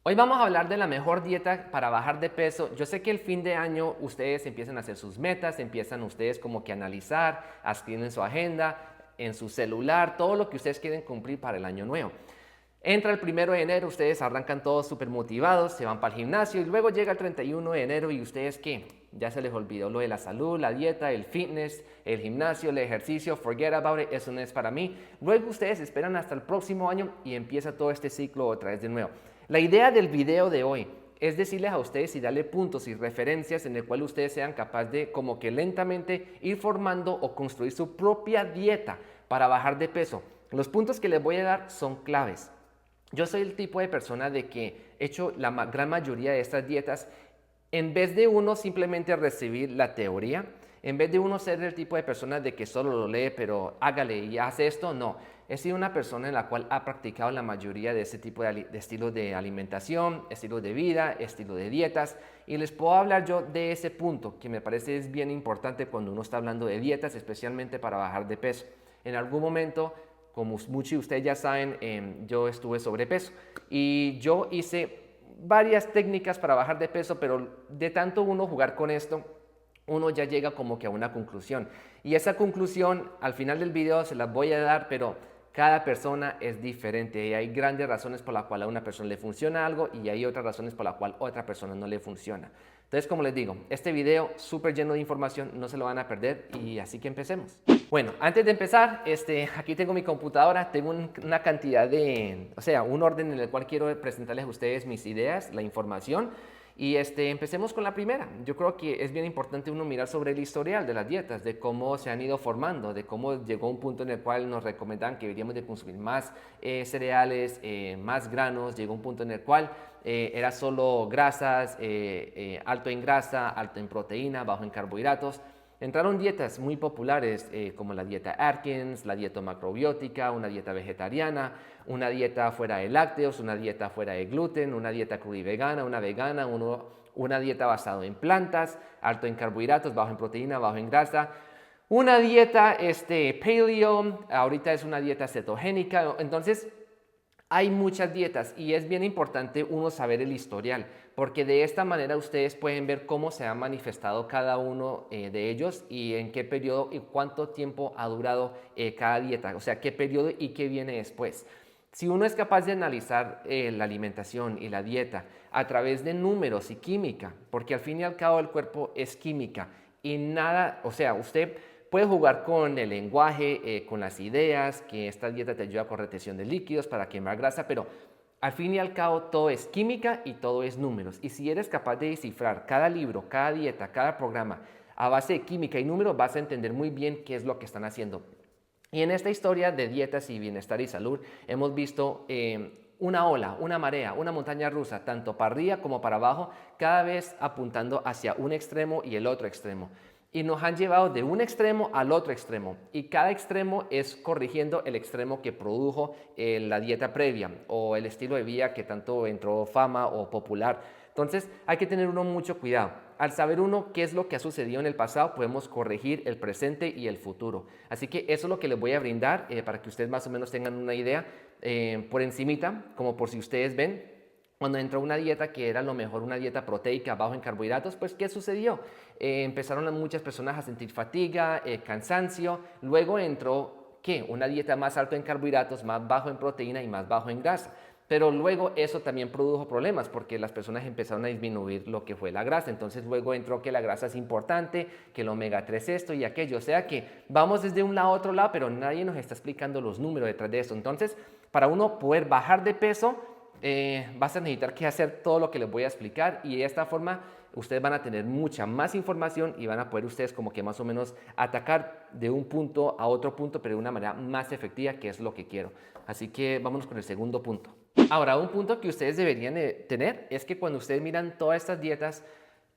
Hoy vamos a hablar de la mejor dieta para bajar de peso. Yo sé que el fin de año ustedes empiezan a hacer sus metas, empiezan ustedes como que a analizar, a escribir en su agenda, en su celular, todo lo que ustedes quieren cumplir para el año nuevo. Entra el 1 de enero, ustedes arrancan todos súper motivados, se van para el gimnasio y luego llega el 31 de enero y ustedes ¿qué? Ya se les olvidó lo de la salud, la dieta, el fitness, el gimnasio, el ejercicio, forget about it, eso no es para mí. Luego ustedes esperan hasta el próximo año y empieza todo este ciclo otra vez de nuevo. La idea del video de hoy es decirles a ustedes y darle puntos y referencias en el cual ustedes sean capaces de como que lentamente ir formando o construir su propia dieta para bajar de peso. Los puntos que les voy a dar son claves. Yo soy el tipo de persona de que he hecho la gran mayoría de estas dietas en vez de uno simplemente recibir la teoría, en vez de uno ser el tipo de persona de que solo lo lee, pero hágale y hace esto, no. He sido una persona en la cual ha practicado la mayoría de ese tipo de estilos de alimentación, estilos de vida, estilos de dietas, y les puedo hablar yo de ese punto que me parece es bien importante cuando uno está hablando de dietas, especialmente para bajar de peso. En algún momento, como muchos de ustedes ya saben, yo estuve sobrepeso y yo hice varias técnicas para bajar de peso, pero de tanto uno jugar con esto, uno ya llega como que a una conclusión. Y esa conclusión al final del video se las voy a dar, pero cada persona es diferente y hay grandes razones por las cuales a una persona le funciona algo y hay otras razones por las cuales a otra persona no le funciona. Entonces, como les digo, este video súper lleno de información, no se lo van a perder y así que empecemos. Bueno, antes de empezar, aquí tengo mi computadora, tengo una cantidad de, un orden en el cual quiero presentarles a ustedes mis ideas, la información. Y empecemos con la primera. Yo creo que es bien importante uno mirar sobre el historial de las dietas, de cómo se han ido formando, de cómo llegó un punto en el cual nos recomendan que deberíamos de consumir más cereales, más granos, llegó un punto en el cual era solo grasas, alto en grasa, alto en proteína, bajo en carbohidratos. Entraron dietas muy populares como la dieta Atkins, la dieta macrobiótica, una dieta vegetariana, una dieta fuera de lácteos, una dieta fuera de gluten, una dieta cruda y vegana, una dieta basada en plantas, alto en carbohidratos, bajo en proteína, bajo en grasa. Una dieta paleo, ahorita es una dieta cetogénica. Entonces, hay muchas dietas y es bien importante uno saber el historial, porque de esta manera ustedes pueden ver cómo se ha manifestado cada uno de ellos y en qué periodo y cuánto tiempo ha durado cada dieta, o sea, qué periodo y qué viene después. Si uno es capaz de analizar la alimentación y la dieta a través de números y química, porque al fin y al cabo el cuerpo es química y nada, o sea, usted puedes jugar con el lenguaje, con las ideas, que esta dieta te ayuda con retención de líquidos para quemar grasa, pero al fin y al cabo todo es química y todo es números. Y si eres capaz de descifrar cada libro, cada dieta, cada programa a base de química y números, vas a entender muy bien qué es lo que están haciendo. Y en esta historia de dietas y bienestar y salud hemos visto una ola, una marea, una montaña rusa, tanto para arriba como para abajo, cada vez apuntando hacia un extremo y el otro extremo. Y nos han llevado de un extremo al otro extremo. Y cada extremo es corrigiendo el extremo que produjo la dieta previa o el estilo de vida que tanto entró fama o popular. Entonces hay que tener uno mucho cuidado. Al saber uno qué es lo que ha sucedido en el pasado, podemos corregir el presente y el futuro. Así que eso es lo que les voy a brindar para que ustedes más o menos tengan una idea por encimita, como por si ustedes ven. Cuando entró una dieta que era lo mejor, una dieta proteica, bajo en carbohidratos, pues ¿qué sucedió? Empezaron muchas personas a sentir fatiga, cansancio. Luego entró, ¿qué? Una dieta más alta en carbohidratos, más bajo en proteína y más bajo en grasa. Pero luego eso también produjo problemas porque las personas empezaron a disminuir lo que fue la grasa. Entonces luego entró que la grasa es importante, que el omega 3 esto y aquello. O sea que vamos desde un lado a otro lado, pero nadie nos está explicando los números detrás de eso. Entonces, para uno poder bajar de peso, vas a necesitar que hacer todo lo que les voy a explicar y de esta forma ustedes van a tener mucha más información y van a poder ustedes como que más o menos atacar de un punto a otro punto, pero de una manera más efectiva, que es lo que quiero. Así que vámonos con el segundo punto. Ahora, un punto que ustedes deberían tener es que cuando ustedes miran todas estas dietas,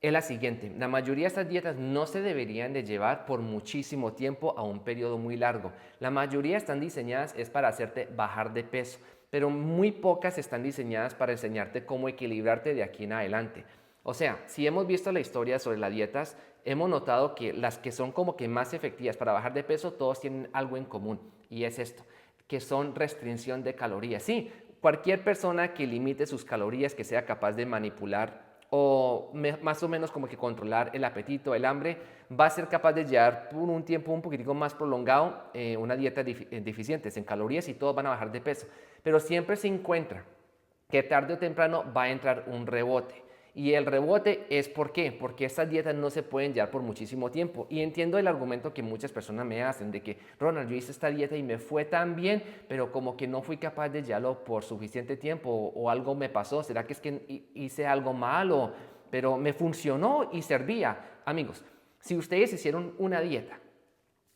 es la siguiente: la mayoría de estas dietas no se deberían de llevar por muchísimo tiempo a un periodo muy largo. La mayoría están diseñadas es para hacerte bajar de peso, pero muy pocas están diseñadas para enseñarte cómo equilibrarte de aquí en adelante. O sea, si hemos visto la historia sobre las dietas, hemos notado que las que son como que más efectivas para bajar de peso, todos tienen algo en común y es esto, que son restricción de calorías. Sí, cualquier persona que limite sus calorías, que sea capaz de manipular o más o menos como que controlar el apetito, el hambre, va a ser capaz de llevar por un tiempo un poquitico más prolongado una dieta deficiente en calorías y todos van a bajar de peso. Pero siempre se encuentra que tarde o temprano va a entrar un rebote. Y el rebote es ¿por qué? Porque estas dietas no se pueden llevar por muchísimo tiempo. Y entiendo el argumento que muchas personas me hacen de que, Ronald, yo hice esta dieta y me fue tan bien, pero como que no fui capaz de llevarlo por suficiente tiempo o algo me pasó. ¿Será que es que hice algo malo? Pero me funcionó y servía. Amigos, si ustedes hicieron una dieta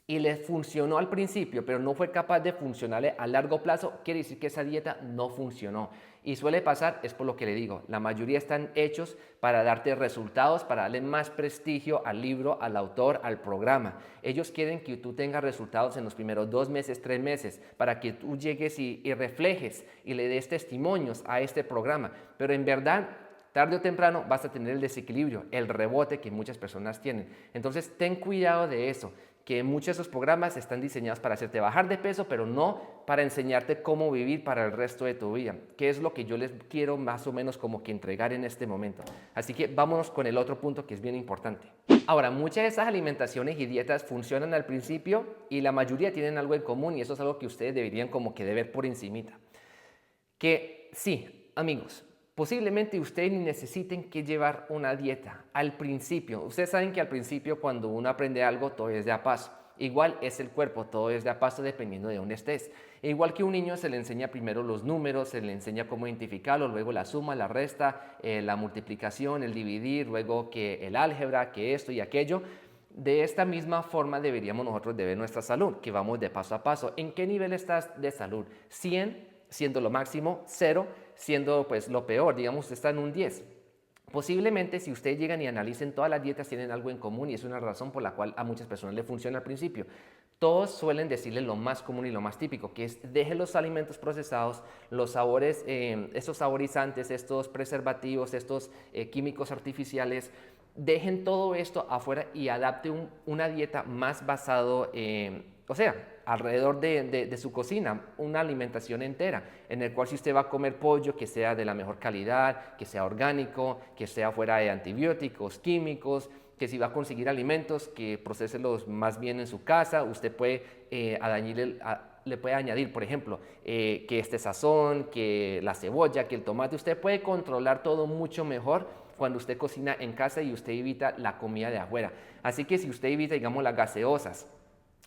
y les funcionó al principio, pero no fue capaz de funcionarle a largo plazo, quiere decir que esa dieta no funcionó. Y suele pasar, es por lo que le digo, la mayoría están hechos para darte resultados, para darle más prestigio al libro, al autor, al programa. Ellos quieren que tú tengas resultados en los primeros 2 meses, 3 meses, para que tú llegues y reflejes y le des testimonios a este programa. Pero en verdad, tarde o temprano vas a tener el desequilibrio, el rebote que muchas personas tienen. Entonces, ten cuidado de eso, que muchos de esos programas están diseñados para hacerte bajar de peso, pero no para enseñarte cómo vivir para el resto de tu vida, que es lo que yo les quiero más o menos como que entregar en este momento. Así que vámonos con el otro punto que es bien importante. Ahora, muchas de esas alimentaciones y dietas funcionan al principio y la mayoría tienen algo en común y eso es algo que ustedes deberían como que de ver por encimita. Que sí, amigos, posiblemente ustedes ni necesiten que llevar una dieta al principio. Ustedes saben que al principio cuando uno aprende algo todo es de a paso. Igual es el cuerpo, todo es de a paso dependiendo de dónde estés. Igual que un niño se le enseña primero los números, se le enseña cómo identificarlos, luego la suma, la resta, la multiplicación, el dividir, luego que el álgebra, que esto y aquello. De esta misma forma deberíamos nosotros de ver nuestra salud, que vamos de paso a paso. ¿En qué nivel estás de salud? 100 siendo lo máximo, 0 siendo pues lo peor, digamos usted está en un 10. Posiblemente si ustedes llegan y analicen todas las dietas tienen algo en común y es una razón por la cual a muchas personas le funciona al principio. Todos suelen decirle lo más común y lo más típico, que es deje los alimentos procesados, los sabores, estos saborizantes, estos preservativos, estos químicos artificiales, dejen todo esto afuera y adapte una dieta más basado o sea, alrededor de su cocina, una alimentación entera, en el cual si usted va a comer pollo, que sea de la mejor calidad, que sea orgánico, que sea fuera de antibióticos, químicos, que si va a conseguir alimentos, que proceselos más bien en su casa, usted puede le puede añadir, por ejemplo, que este sazón, que la cebolla, que el tomate, usted puede controlar todo mucho mejor cuando usted cocina en casa y usted evita la comida de afuera. Así que si usted evita, digamos, las gaseosas,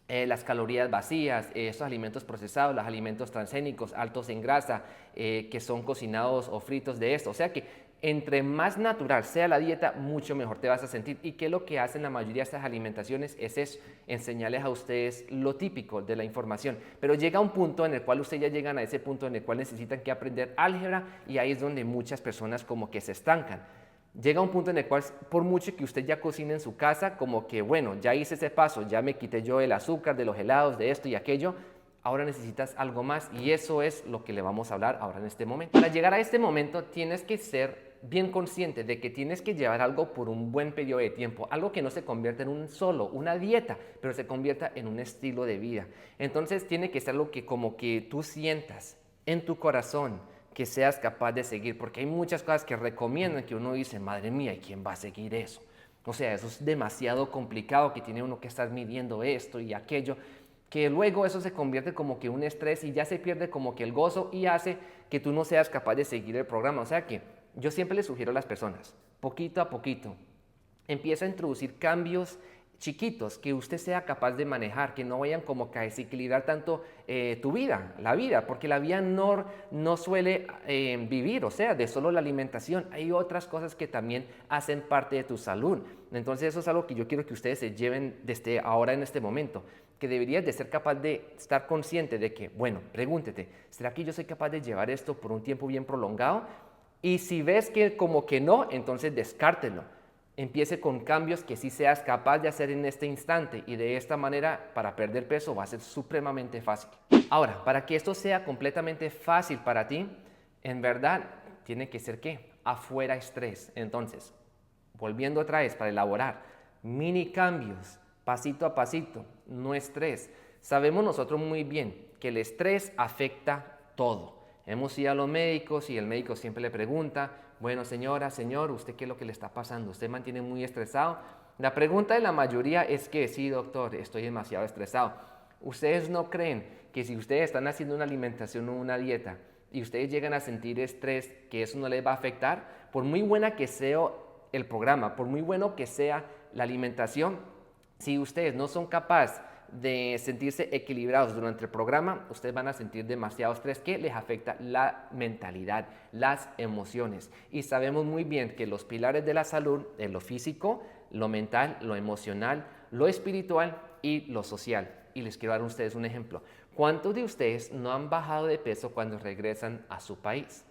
las calorías vacías, estos alimentos procesados, los alimentos transgénicos, altos en grasa, que son cocinados o fritos de esto. O sea que entre más natural sea la dieta, mucho mejor te vas a sentir. ¿Y qué es lo que hacen la mayoría de estas alimentaciones? Es eso, enseñarles a ustedes lo típico de la información. Pero llega un punto en el cual ustedes ya llegan a ese punto en el cual necesitan que aprender álgebra y ahí es donde muchas personas como que se estancan. Llega un punto en el cual, por mucho que usted ya cocine en su casa, como que, bueno, ya hice ese paso, ya me quité yo el azúcar, de los helados, de esto y aquello, ahora necesitas algo más y eso es lo que le vamos a hablar ahora en este momento. Para llegar a este momento tienes que ser bien consciente de que tienes que llevar algo por un buen periodo de tiempo, algo que no se convierta en una dieta, pero se convierta en un estilo de vida. Entonces tiene que ser algo que como que tú sientas en tu corazón, que seas capaz de seguir, porque hay muchas cosas que recomiendan que uno dice, madre mía, ¿y quién va a seguir eso? O sea, eso es demasiado complicado, que tiene uno que estar midiendo esto y aquello, que luego eso se convierte como que un estrés y ya se pierde como que el gozo y hace que tú no seas capaz de seguir el programa. O sea que yo siempre les sugiero a las personas, poquito a poquito, empieza a introducir cambios chiquitos que usted sea capaz de manejar, que no vayan como que a desequilibrar tanto tu vida, la vida, porque la vida no suele vivir, o sea, de solo la alimentación, hay otras cosas que también hacen parte de tu salud. Entonces eso es algo que yo quiero que ustedes se lleven desde ahora en este momento, que deberías de ser capaz de estar consciente de que, bueno, pregúntete, ¿será que yo soy capaz de llevar esto por un tiempo bien prolongado? Y si ves que como que no, entonces descártelo. Empiece con cambios que sí seas capaz de hacer en este instante y de esta manera para perder peso va a ser supremamente fácil. Ahora, para que esto sea completamente fácil para ti, en verdad tiene que ser ¿qué? Afuera estrés. Entonces, volviendo otra vez para elaborar mini cambios, pasito a pasito, no estrés. Sabemos nosotros muy bien que el estrés afecta todo. Hemos ido a los médicos y el médico siempre le pregunta, bueno, señora, señor, ¿usted qué es lo que le está pasando? ¿Usted mantiene muy estresado? La pregunta de la mayoría es que sí, doctor, estoy demasiado estresado. ¿Ustedes no creen que si ustedes están haciendo una alimentación o una dieta y ustedes llegan a sentir estrés, que eso no les va a afectar? Por muy buena que sea el programa, por muy bueno que sea la alimentación, si ustedes no son capaces de sentirse equilibrados durante el programa, ustedes van a sentir demasiado estrés que les afecta la mentalidad, las emociones. Y sabemos muy bien que los pilares de la salud es lo físico, lo mental, lo emocional, lo espiritual y lo social. Y les quiero dar a ustedes un ejemplo. ¿Cuántos de ustedes no han bajado de peso cuando regresan a su país?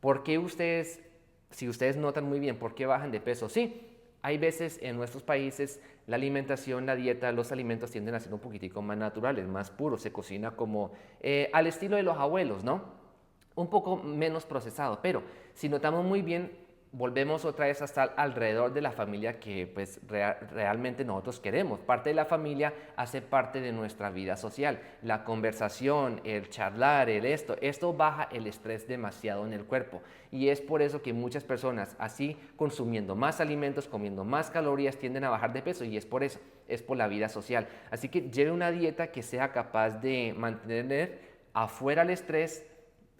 ¿Por qué ustedes, si ustedes notan muy bien, por qué bajan de peso? Sí, hay veces en nuestros países la alimentación, la dieta, los alimentos tienden a ser un poquitico más naturales, más puros, se cocina como al estilo de los abuelos, ¿no? Un poco menos procesado, pero si notamos muy bien, volvemos otra vez hasta alrededor de la familia que pues realmente nosotros queremos. Parte de la familia hace parte de nuestra vida social. La conversación, el charlar, esto baja el estrés demasiado en el cuerpo. Y es por eso que muchas personas así consumiendo más alimentos, comiendo más calorías, tienden a bajar de peso y es por eso, es por la vida social. Así que lleve una dieta que sea capaz de mantener afuera el estrés,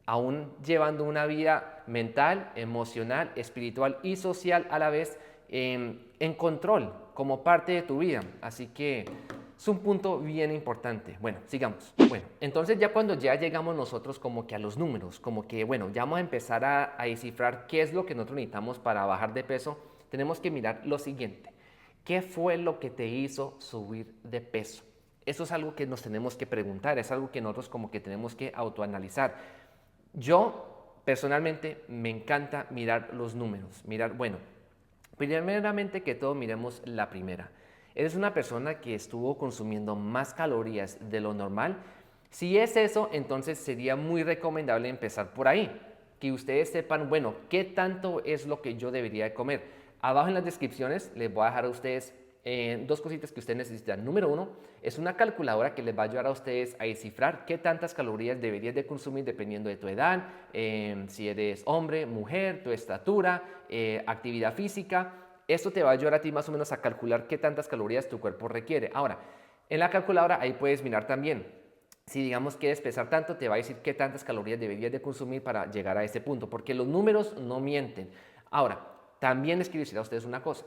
aún llevando una vida mental, emocional, espiritual y social a la vez en control como parte de tu vida. Así que es un punto bien importante. Bueno, sigamos. Bueno, entonces ya cuando ya llegamos nosotros como que a los números, como que bueno, ya vamos a empezar a descifrar qué es lo que nosotros necesitamos para bajar de peso, tenemos que mirar lo siguiente. ¿Qué fue lo que te hizo subir de peso? Eso es algo que nos tenemos que preguntar, es algo que nosotros como que tenemos que autoanalizar. Yo personalmente me encanta mirar los números, bueno, primeramente que todo miremos la primera. ¿Eres una persona que estuvo consumiendo más calorías de lo normal? Si es eso, entonces sería muy recomendable empezar por ahí, que ustedes sepan, bueno, qué tanto es lo que yo debería de comer. Abajo en las descripciones les voy a dejar a ustedes dos cositas que ustedes necesitan. Número uno, es una calculadora que les va a ayudar a ustedes a descifrar qué tantas calorías deberías de consumir dependiendo de tu edad, si eres hombre, mujer, tu estatura, actividad física. Esto te va a ayudar a ti más o menos a calcular qué tantas calorías tu cuerpo requiere. Ahora, en la calculadora ahí puedes mirar también. Si digamos quieres pesar tanto, te va a decir qué tantas calorías deberías de consumir para llegar a ese punto, porque los números no mienten. Ahora, también les quiero decir a ustedes una cosa,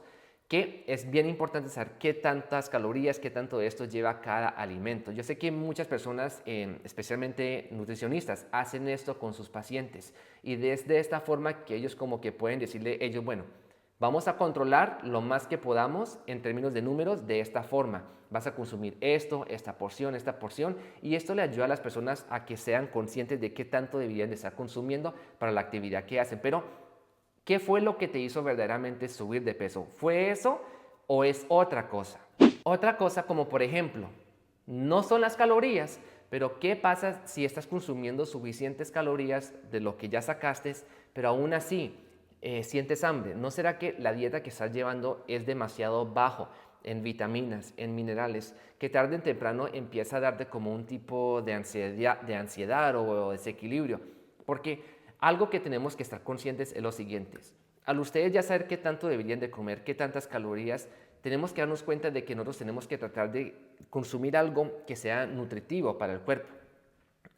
que es bien importante saber qué tantas calorías, qué tanto de esto lleva cada alimento. Yo sé que muchas personas, especialmente nutricionistas, hacen esto con sus pacientes y desde esta forma que ellos como que pueden decirle ellos, bueno, vamos a controlar lo más que podamos en términos de números de esta forma. Vas a consumir esto, esta porción, y esto le ayuda a las personas a que sean conscientes de qué tanto deberían de estar consumiendo para la actividad que hacen. Pero ¿qué fue lo que te hizo verdaderamente subir de peso? ¿Fue eso o es otra cosa? Otra cosa como por ejemplo, no son las calorías, pero ¿qué pasa si estás consumiendo suficientes calorías de lo que ya sacaste, pero aún así sientes hambre? ¿No será que la dieta que estás llevando es demasiado bajo en vitaminas, en minerales, que tarde o temprano empieza a darte como un tipo de ansiedad o desequilibrio? Porque algo que tenemos que estar conscientes es lo siguiente. Al ustedes ya saber qué tanto deberían de comer, qué tantas calorías, tenemos que darnos cuenta de que nosotros tenemos que tratar de consumir algo que sea nutritivo para el cuerpo.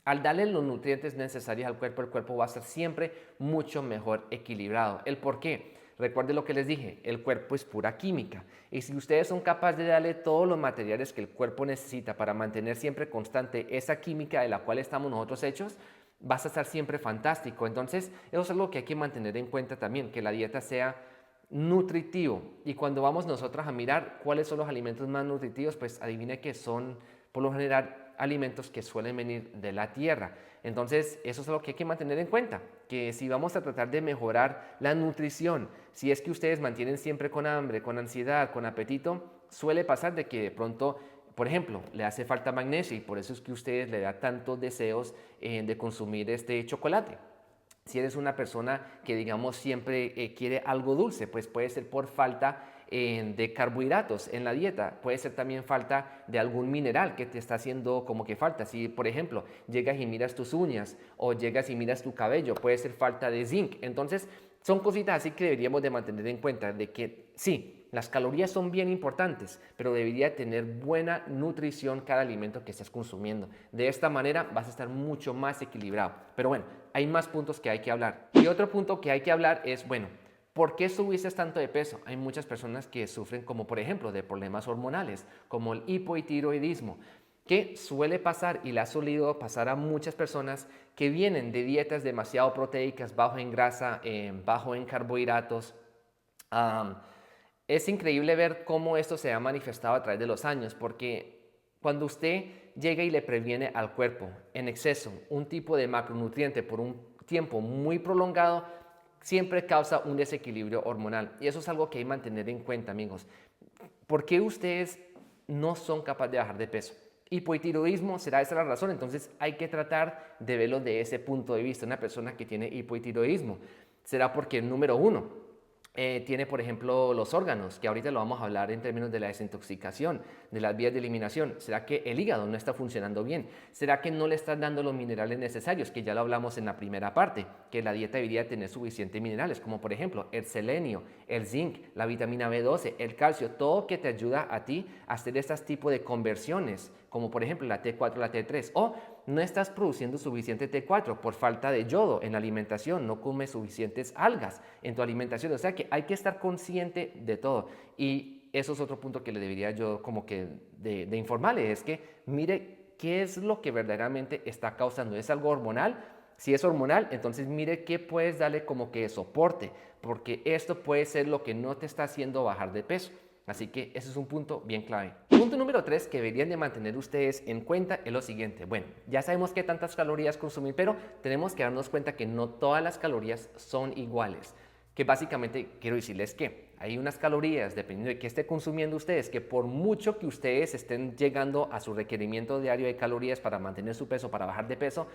Al darle los nutrientes necesarios al cuerpo, el cuerpo va a estar siempre mucho mejor equilibrado. ¿El por qué? Recuerden lo que les dije, el cuerpo es pura química. Y si ustedes son capaces de darle todos los materiales que el cuerpo necesita para mantener siempre constante esa química de la cual estamos nosotros hechos, vas a estar siempre fantástico. Entonces, eso es algo que hay que mantener en cuenta también, que la dieta sea nutritivo. Y cuando vamos nosotros a mirar cuáles son los alimentos más nutritivos, pues adivine que son, por lo general, alimentos que suelen venir de la tierra. Entonces, eso es algo que hay que mantener en cuenta, que si vamos a tratar de mejorar la nutrición, si es que ustedes mantienen siempre con hambre, con ansiedad, con apetito, suele pasar de que de pronto, por ejemplo, le hace falta magnesio y por eso es que ustedes le da tantos deseos de consumir este chocolate. Si eres una persona que, digamos, siempre quiere algo dulce, pues puede ser por falta de carbohidratos en la dieta. Puede ser también falta de algún mineral que te está haciendo como que falta. Si, por ejemplo, llegas y miras tus uñas o llegas y miras tu cabello, puede ser falta de zinc. Entonces, son cositas así que deberíamos de mantener en cuenta, de que sí, las calorías son bien importantes, pero debería tener buena nutrición cada alimento que estés consumiendo. De esta manera vas a estar mucho más equilibrado. Pero bueno, hay más puntos que hay que hablar. Y otro punto que hay que hablar es, bueno, ¿por qué subiste tanto de peso? Hay muchas personas que sufren como por ejemplo de problemas hormonales, como el hipotiroidismo, que suele pasar y le ha solido pasar a muchas personas que vienen de dietas demasiado proteicas, bajo en grasa, bajo en carbohidratos. Es increíble ver cómo esto se ha manifestado a través de los años, porque cuando usted llega y le previene al cuerpo en exceso un tipo de macronutriente por un tiempo muy prolongado, siempre causa un desequilibrio hormonal. Y eso es algo que hay que mantener en cuenta, amigos. ¿Por qué ustedes no son capaces de bajar de peso? Hipotiroidismo, ¿será esa la razón? Entonces hay que tratar de verlo de ese punto de vista. Una persona que tiene hipotiroidismo, ¿será porque, número uno, tiene, por ejemplo, los órganos, que ahorita lo vamos a hablar en términos de la desintoxicación, de las vías de eliminación? ¿Será que el hígado no está funcionando bien? ¿Será que no le están dando los minerales necesarios? Que ya lo hablamos en la primera parte, que la dieta debería tener suficientes minerales, como por ejemplo el selenio, el zinc, la vitamina B12, el calcio, todo que te ayuda a ti a hacer estos tipos de conversiones, como por ejemplo la T4, la T3, o no estás produciendo suficiente T4 por falta de yodo en la alimentación, no comes suficientes algas en tu alimentación, o sea que hay que estar consciente de todo. Y eso es otro punto que le debería yo como que de informarle, es que mire qué es lo que verdaderamente está causando. ¿Es algo hormonal? Si es hormonal, entonces mire qué puedes darle como que soporte, porque esto puede ser lo que no te está haciendo bajar de peso. Así que ese es un punto bien clave. Punto número 3 que deberían de mantener ustedes en cuenta es lo siguiente. Bueno, ya sabemos qué tantas calorías consumir, pero tenemos que darnos cuenta que no todas las calorías son iguales. Que básicamente quiero decirles que hay unas calorías, dependiendo de qué esté consumiendo ustedes, que por mucho que ustedes estén llegando a su requerimiento diario de calorías para mantener su peso, para bajar de peso,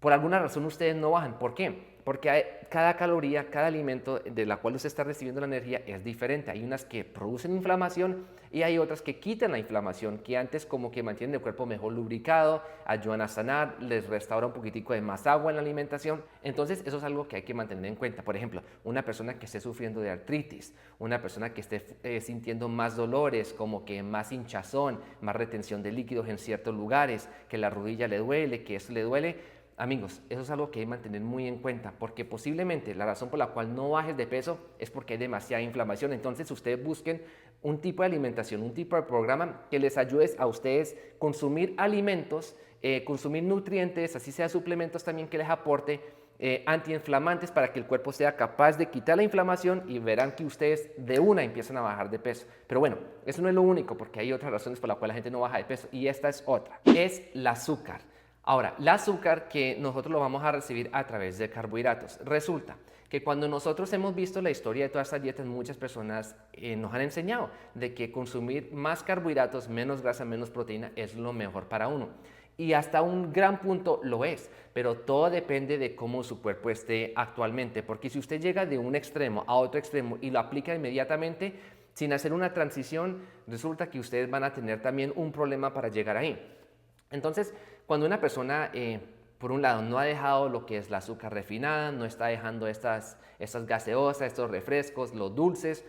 por alguna razón ustedes no bajan. ¿Por qué? Porque cada caloría, cada alimento de la cual usted está recibiendo la energía es diferente. Hay unas que producen inflamación y hay otras que quitan la inflamación, que antes como que mantienen el cuerpo mejor lubricado, ayudan a sanar, les restaura un poquitico de más agua en la alimentación. Entonces eso es algo que hay que mantener en cuenta. Por ejemplo, una persona que esté sufriendo de artritis, una persona que esté sintiendo más dolores, como que más hinchazón, más retención de líquidos en ciertos lugares, que la rodilla le duele, que eso le duele. Amigos, eso es algo que hay que mantener muy en cuenta, porque posiblemente la razón por la cual no bajes de peso es porque hay demasiada inflamación. Entonces ustedes busquen un tipo de alimentación, un tipo de programa que les ayude a ustedes consumir alimentos, consumir nutrientes, así sea suplementos también que les aporte antiinflamantes para que el cuerpo sea capaz de quitar la inflamación y verán que ustedes de una empiezan a bajar de peso. Pero bueno, eso no es lo único, porque hay otras razones por las cuales la gente no baja de peso y esta es otra, es el azúcar. Ahora, el azúcar que nosotros lo vamos a recibir a través de carbohidratos. Resulta que cuando nosotros hemos visto la historia de todas estas dietas, muchas personas nos han enseñado de que consumir más carbohidratos, menos grasa, menos proteína es lo mejor para uno. Y hasta un gran punto lo es, pero todo depende de cómo su cuerpo esté actualmente, porque si usted llega de un extremo a otro extremo y lo aplica inmediatamente, sin hacer una transición, resulta que ustedes van a tener también un problema para llegar ahí. Entonces, cuando una persona, por un lado, no ha dejado lo que es la azúcar refinada, no está dejando estas gaseosas, estos refrescos, los dulces,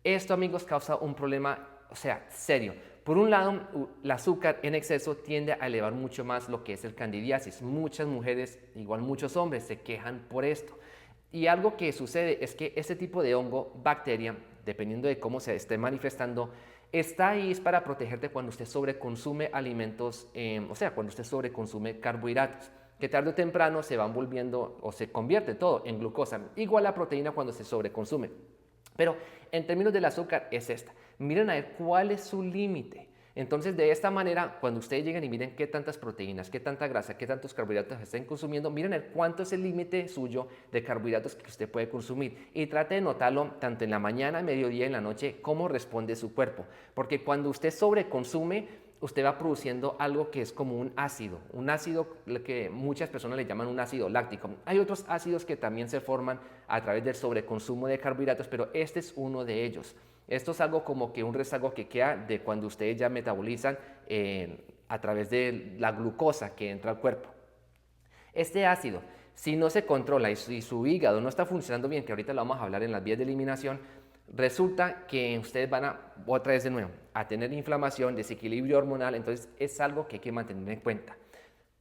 esto, amigos, causa un problema, o sea, serio. Por un lado, el azúcar en exceso tiende a elevar mucho más lo que es el candidiasis. Muchas mujeres, igual muchos hombres, se quejan por esto. Y algo que sucede es que este tipo de hongo, bacteria, dependiendo de cómo se esté manifestando, está ahí es para protegerte cuando usted sobreconsume alimentos, o sea, cuando usted sobreconsume carbohidratos, que tarde o temprano se van volviendo o se convierte todo en glucosa, igual la proteína cuando se sobreconsume. Pero en términos del azúcar es esta. Miren a ver cuál es su límite. Entonces, de esta manera, cuando ustedes lleguen y miren qué tantas proteínas, qué tanta grasa, qué tantos carbohidratos estén consumiendo, miren a ver cuánto es el límite suyo de carbohidratos que usted puede consumir y trate de notarlo tanto en la mañana, mediodía y en la noche, cómo responde su cuerpo. Porque cuando usted sobreconsume, usted va produciendo algo que es como un ácido lo que muchas personas le llaman un ácido láctico. Hay otros ácidos que también se forman a través del sobreconsumo de carbohidratos, pero este es uno de ellos. Esto es algo como que un rezago que queda de cuando ustedes ya metabolizan a través de la glucosa que entra al cuerpo. Este ácido, si no se controla y si su hígado no está funcionando bien, que ahorita lo vamos a hablar en las vías de eliminación, resulta que ustedes van a, otra vez de nuevo, a tener inflamación, desequilibrio hormonal. Entonces es algo que hay que mantener en cuenta,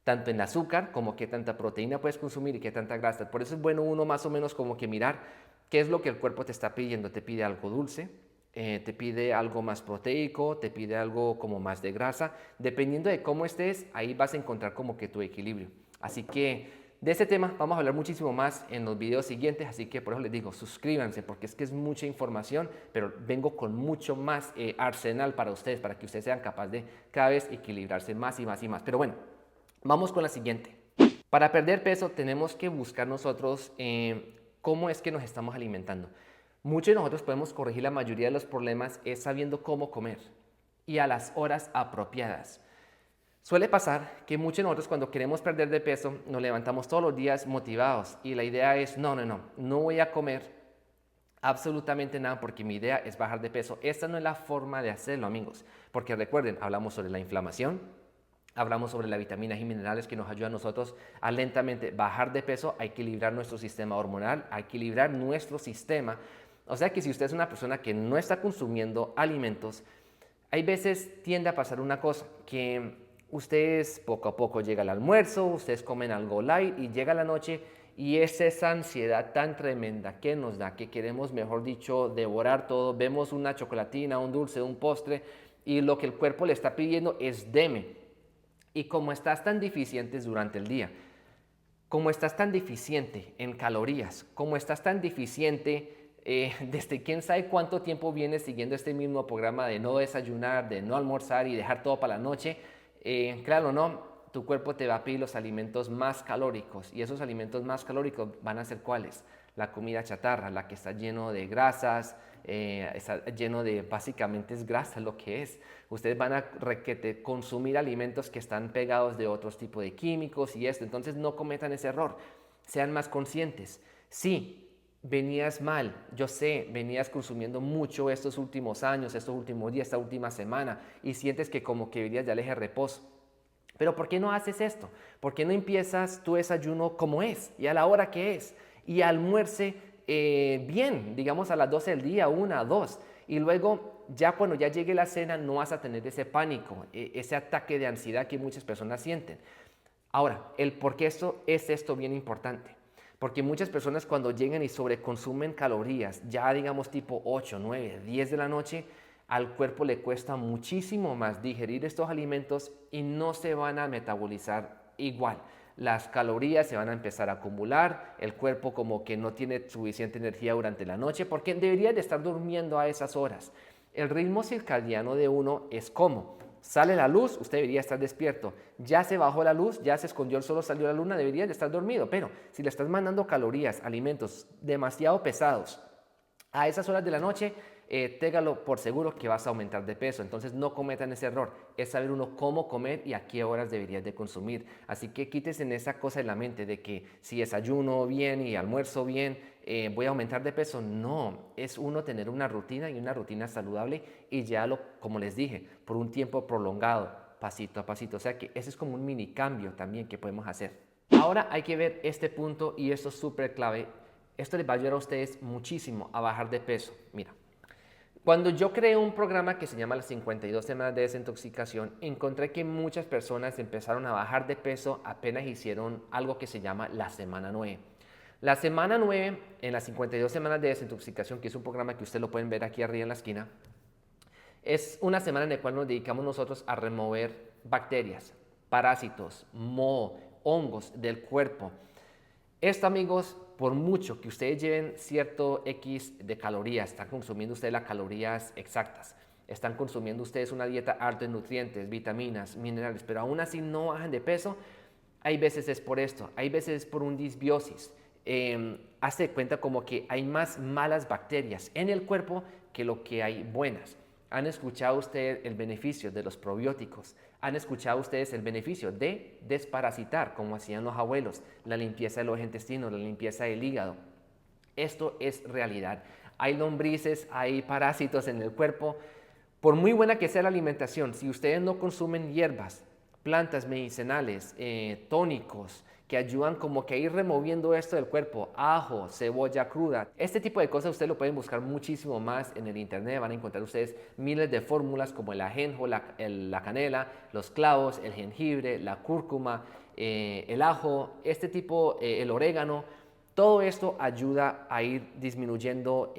tanto en el azúcar como qué tanta proteína puedes consumir y qué tanta grasa. Por eso es bueno uno más o menos como que mirar qué es lo que el cuerpo te está pidiendo. Te pide algo dulce, te pide algo más proteico, te pide algo como más de grasa. Dependiendo de cómo estés, ahí vas a encontrar como que tu equilibrio. Así que de este tema vamos a hablar muchísimo más en los videos siguientes, así que por eso les digo, suscríbanse, porque es que es mucha información, pero vengo con mucho más arsenal para ustedes, para que ustedes sean capaces de cada vez equilibrarse más y más y más. Pero bueno, vamos con la siguiente. Para perder peso tenemos que buscar nosotros cómo es que nos estamos alimentando. Muchos de nosotros podemos corregir la mayoría de los problemas es sabiendo cómo comer y a las horas apropiadas. Suele pasar que muchos de nosotros cuando queremos perder de peso nos levantamos todos los días motivados y la idea es no voy a comer absolutamente nada porque mi idea es bajar de peso. Esta no es la forma de hacerlo, amigos, porque recuerden, hablamos sobre la inflamación, hablamos sobre las vitaminas y minerales que nos ayudan a nosotros a lentamente bajar de peso, a equilibrar nuestro sistema hormonal, a equilibrar nuestro sistema. O sea que si usted es una persona que no está consumiendo alimentos, hay veces tiende a pasar una cosa, que ustedes poco a poco llega el almuerzo, ustedes comen algo light y llega la noche y es esa ansiedad tan tremenda que nos da, que queremos, mejor dicho, devorar todo. Vemos una chocolatina, un dulce, un postre y lo que el cuerpo le está pidiendo es deme. Y como estás tan deficientes durante el día, como estás tan deficiente en calorías, como estás tan deficiente desde quién sabe cuánto tiempo vienes siguiendo este mismo programa de no desayunar, de no almorzar y dejar todo para la noche, claro o no, tu cuerpo te va a pedir los alimentos más calóricos y esos alimentos más calóricos van a ser ¿cuáles? La comida chatarra, la que está lleno de grasas, está lleno de, básicamente es grasa lo que es. Ustedes van a consumir alimentos que están pegados de otros tipos de químicos y esto, entonces no cometan ese error, sean más conscientes. Sí, venías mal, yo sé, venías consumiendo mucho estos últimos años, estos últimos días, esta última semana y sientes que como que deberías darle de reposo. Pero ¿por qué no haces esto? ¿Por qué no empiezas tu desayuno como es y a la hora que es? Y almuerce bien, digamos a las 12 del día, 1, 2. Y luego ya cuando ya llegue la cena no vas a tener ese pánico, ese ataque de ansiedad que muchas personas sienten. Ahora, el por qué esto es bien importante. Porque muchas personas cuando llegan y sobreconsumen calorías, ya digamos tipo 8, 9, 10 de la noche, al cuerpo le cuesta muchísimo más digerir estos alimentos y no se van a metabolizar igual. Las calorías se van a empezar a acumular, el cuerpo como que no tiene suficiente energía durante la noche porque debería de estar durmiendo a esas horas. El ritmo circadiano de uno es como sale la luz, usted debería estar despierto. Ya se bajó la luz, ya se escondió el sol, salió la luna, debería de estar dormido. Pero si le estás mandando calorías, alimentos demasiado pesados a esas horas de la noche, téngalo por seguro que vas a aumentar de peso. Entonces no cometan ese error. Es saber uno cómo comer y a qué horas deberías de consumir. Así que quítese en esa cosa de la mente de que si desayuno bien y almuerzo bien, voy a aumentar de peso. No, es uno tener una rutina y una rutina saludable y ya como les dije, por un tiempo prolongado, pasito a pasito. O sea que ese es como un mini cambio también que podemos hacer. Ahora hay que ver este punto y esto es súper clave. Esto les va a ayudar a ustedes muchísimo a bajar de peso. Mira, cuando yo creé un programa que se llama las 52 semanas de desintoxicación, encontré que muchas personas empezaron a bajar de peso apenas hicieron algo que se llama la semana 9. La semana 9, en las 52 semanas de desintoxicación, que es un programa que ustedes lo pueden ver aquí arriba en la esquina, es una semana en la cual nos dedicamos nosotros a remover bacterias, parásitos, moho, hongos del cuerpo. Esto, amigos, por mucho que ustedes lleven cierto X de calorías, están consumiendo ustedes las calorías exactas, están consumiendo ustedes una dieta alta en nutrientes, vitaminas, minerales, pero aún así no bajan de peso, hay veces es por esto, hay veces es por un disbiosis. Hace de cuenta como que hay más malas bacterias en el cuerpo que lo que hay buenas. ¿Han escuchado ustedes el beneficio de los probióticos? ¿Han escuchado ustedes el beneficio de desparasitar, como hacían los abuelos? La limpieza de los intestinos, la limpieza del hígado. Esto es realidad. Hay lombrices, hay parásitos en el cuerpo. Por muy buena que sea la alimentación, si ustedes no consumen hierbas, plantas medicinales, tónicos, que ayudan como que a ir removiendo esto del cuerpo, ajo, cebolla cruda, este tipo de cosas ustedes lo pueden buscar muchísimo más en el internet, van a encontrar ustedes miles de fórmulas como el ajenjo, la canela, los clavos, el jengibre, la cúrcuma, el ajo, este tipo, el orégano. Todo esto ayuda a ir disminuyendo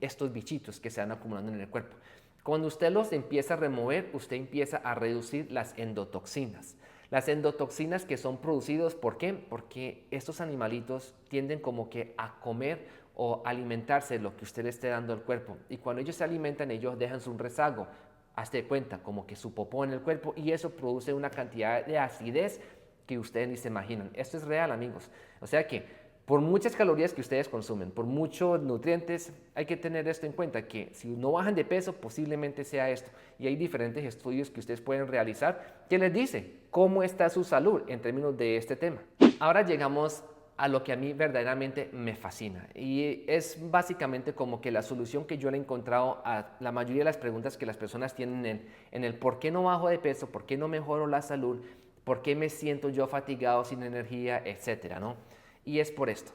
estos bichitos que se van acumulando en el cuerpo. Cuando usted los empieza a remover, usted empieza a reducir las endotoxinas. Las endotoxinas que son producidos, ¿por qué? Porque estos animalitos tienden como que a comer o alimentarse de lo que usted le esté dando al cuerpo. Y cuando ellos se alimentan, ellos dejan su rezago. Hazte cuenta, como que su popó en el cuerpo, y eso produce una cantidad de acidez que ustedes ni se imaginan. Esto es real, amigos. O sea que por muchas calorías que ustedes consumen, por muchos nutrientes, hay que tener esto en cuenta, que si no bajan de peso, posiblemente sea esto. Y hay diferentes estudios que ustedes pueden realizar que les dice cómo está su salud en términos de este tema. Ahora llegamos a lo que a mí verdaderamente me fascina, y es básicamente como que la solución que yo le he encontrado a la mayoría de las preguntas que las personas tienen en el por qué no bajo de peso, por qué no mejoro la salud, por qué me siento yo fatigado, sin energía, etcétera, ¿no? Y es por esto.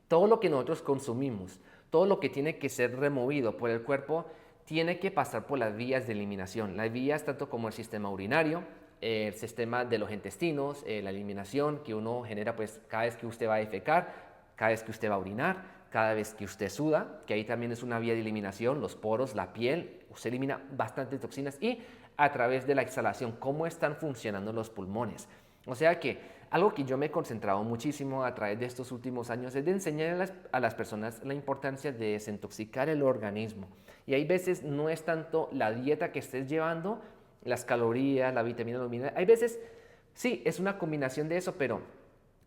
Todo lo que nosotros consumimos, todo lo que tiene que ser removido por el cuerpo, tiene que pasar por las vías de eliminación. Las vías tanto como el sistema urinario, el sistema de los intestinos, la eliminación que uno genera pues cada vez que usted va a defecar, cada vez que usted va a orinar, cada vez que usted suda, que ahí también es una vía de eliminación, los poros, la piel, usted elimina bastantes toxinas, y a través de la exhalación, cómo están funcionando los pulmones. O sea que algo que yo me he concentrado muchísimo a través de estos últimos años es de enseñar a las personas la importancia de desintoxicar el organismo. Y hay veces no es tanto la dieta que estés llevando, las calorías, la vitamina, los minerales. Hay veces, sí, es una combinación de eso, pero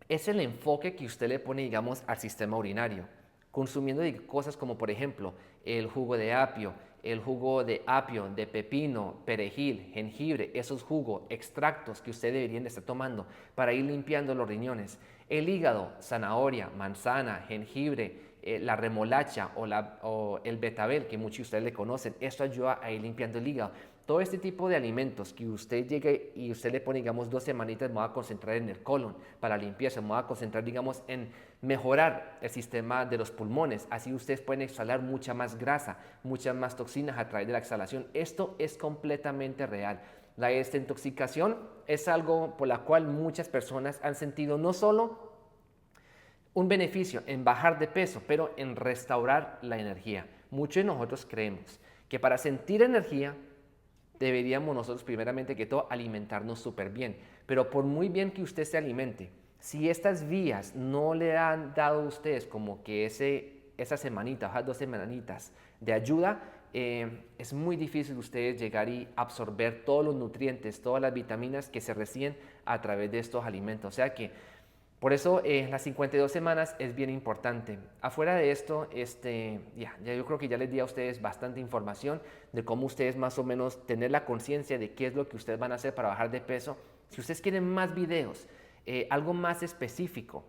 es el enfoque que usted le pone, digamos, al sistema urinario. Consumiendo cosas como, por ejemplo, el jugo de apio, de pepino, perejil, jengibre, esos jugos, extractos que usted deberían estar tomando para ir limpiando los riñones. El hígado, zanahoria, manzana, jengibre, la remolacha o el betabel, que muchos de ustedes le conocen, esto ayuda a ir limpiando el hígado. Todo este tipo de alimentos que usted llegue y usted le pone, digamos, 2 semanitas, me voy a concentrar en el colon para limpieza, me voy a concentrar, digamos, en mejorar el sistema de los pulmones. Así ustedes pueden exhalar mucha más grasa, muchas más toxinas a través de la exhalación. Esto es completamente real. La desintoxicación es algo por la cual muchas personas han sentido no solo un beneficio en bajar de peso, pero en restaurar la energía. Muchos de nosotros creemos que para sentir energía deberíamos nosotros primeramente que todo alimentarnos súper bien, pero por muy bien que usted se alimente, si estas vías no le han dado a ustedes como que esa semanita, esas 2 semanitas de ayuda, es muy difícil ustedes llegar y absorber todos los nutrientes, todas las vitaminas que se reciben a través de estos alimentos. O sea que por eso las 52 semanas es bien importante. Afuera de esto, ya yo creo que ya les di a ustedes bastante información de cómo ustedes más o menos tener la conciencia de qué es lo que ustedes van a hacer para bajar de peso. Si ustedes quieren más videos, algo más específico,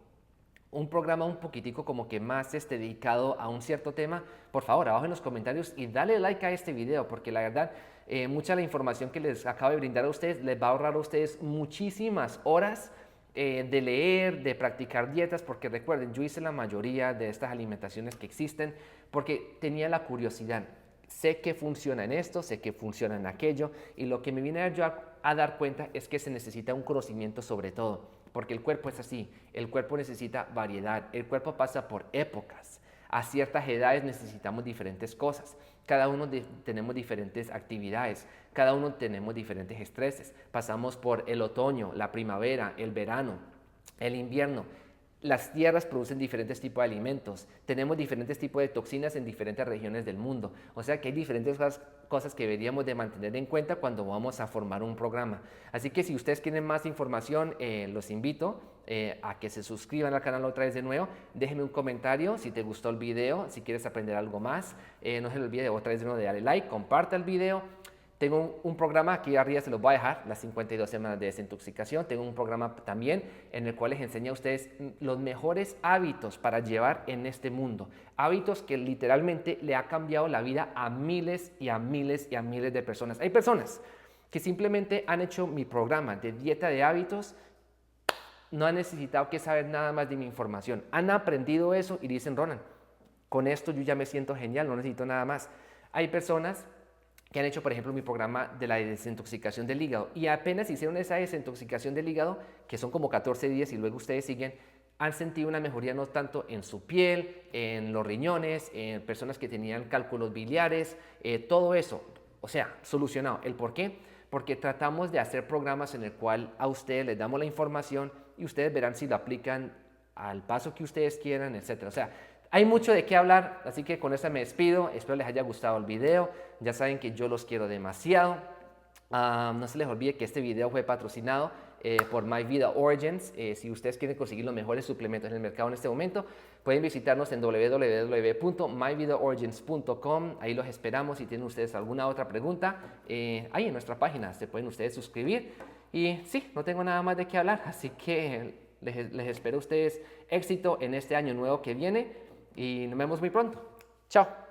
un programa un poquitico como que más dedicado a un cierto tema, por favor, abajo en los comentarios y dale like a este video, porque la verdad, mucha de la información que les acabo de brindar a ustedes les va a ahorrar a ustedes muchísimas horas de leer, de practicar dietas, porque recuerden, yo hice la mayoría de estas alimentaciones que existen porque tenía la curiosidad. Sé que funciona en esto, sé que funciona en aquello, y lo que me vine yo a dar cuenta es que se necesita un conocimiento sobre todo, porque el cuerpo es así, el cuerpo necesita variedad, el cuerpo pasa por épocas. A ciertas edades necesitamos diferentes cosas. Cada uno tenemos diferentes actividades, cada uno tenemos diferentes estreses. Pasamos por el otoño, la primavera, el verano, el invierno. las tierras producen diferentes tipos de alimentos, tenemos diferentes tipos de toxinas en diferentes regiones del mundo, o sea que hay diferentes cosas que deberíamos de mantener en cuenta cuando vamos a formar un programa. Así que si ustedes quieren más información, los invito a que se suscriban al canal otra vez de nuevo, déjenme un comentario si te gustó el video, si quieres aprender algo más, no se les olvide otra vez de nuevo de darle like, comparta el video. Tengo un programa, aquí arriba se los voy a dejar, las 52 semanas de desintoxicación. Tengo un programa también en el cual les enseño a ustedes los mejores hábitos para llevar en este mundo. Hábitos que literalmente le ha cambiado la vida a miles y a miles y a miles de personas. Hay personas que simplemente han hecho mi programa de dieta de hábitos, no han necesitado que saber nada más de mi información. Han aprendido eso y dicen, Ronan, con esto yo ya me siento genial, no necesito nada más. Hay personas que han hecho, por ejemplo, mi programa de la desintoxicación del hígado y apenas hicieron esa desintoxicación del hígado, que son como 14 días y luego ustedes siguen, han sentido una mejoría no tanto en su piel, en los riñones, en personas que tenían cálculos biliares, todo eso, o sea, solucionado. ¿El por qué? Porque tratamos de hacer programas en el cual a ustedes les damos la información y ustedes verán si lo aplican al paso que ustedes quieran, etcétera. O sea, hay mucho de qué hablar, así que con eso me despido. Espero les haya gustado el video. Ya saben que yo los quiero demasiado. No se les olvide que este video fue patrocinado por My Vida Origins. Si ustedes quieren conseguir los mejores suplementos en el mercado en este momento, pueden visitarnos en www.myvidaorigins.com. Ahí los esperamos. Si tienen ustedes alguna otra pregunta, ahí en nuestra página se pueden ustedes suscribir. Y sí, no tengo nada más de qué hablar, así que les espero a ustedes éxito en este año nuevo que viene. Y nos vemos muy pronto. Chao.